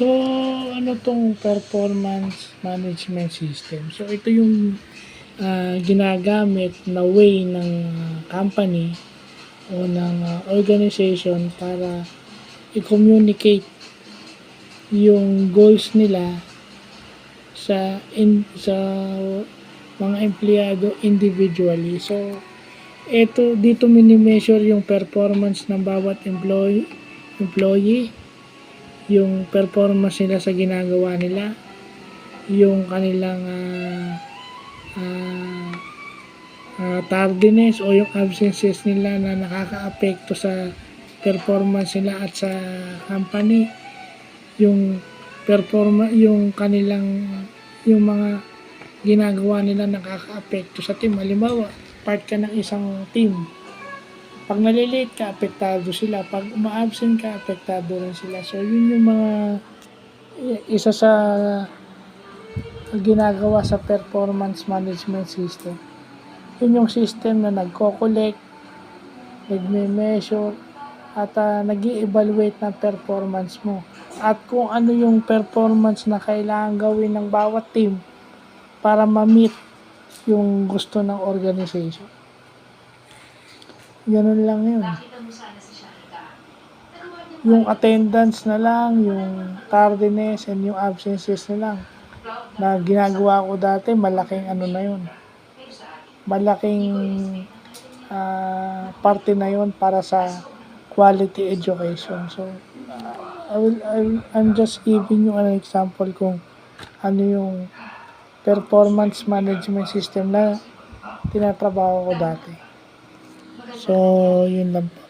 So, ano tong performance management system? So, ito yung ginagamit na way ng company o ng organization para i-communicate yung goals nila sa mga empleyado individually. So, ito dito mini-measure yung performance ng bawat employee, yung performance nila sa ginagawa nila, yung kanilang tardiness o yung absences nila na nakakaapekto sa performance nila at sa company, yung yung kanilang yung mga ginagawa nila nakakaapekto sa team. Halimbawa, part ka ng isang team. Pag nalilate ka, apektado sila. Pag uma-absent ka, apektado rin sila. So, yun yung mga isa sa ginagawa sa performance management system. Yun yung system na nagko-collect, nagme-measure, at nag-i-evaluate ng performance mo. At kung ano yung performance na kailangan gawin ng bawat team para ma-meet yung gusto ng organization. Ganun lang yun. Yung attendance na lang, yung tardiness, and yung absences na lang. Na ginagawa ko dati, malaking ano na yun. Malaking parte na yun para sa quality education. So, I'm just giving you an example kung ano yung performance management system na tinatrabaho ko dati. So, yun lang po.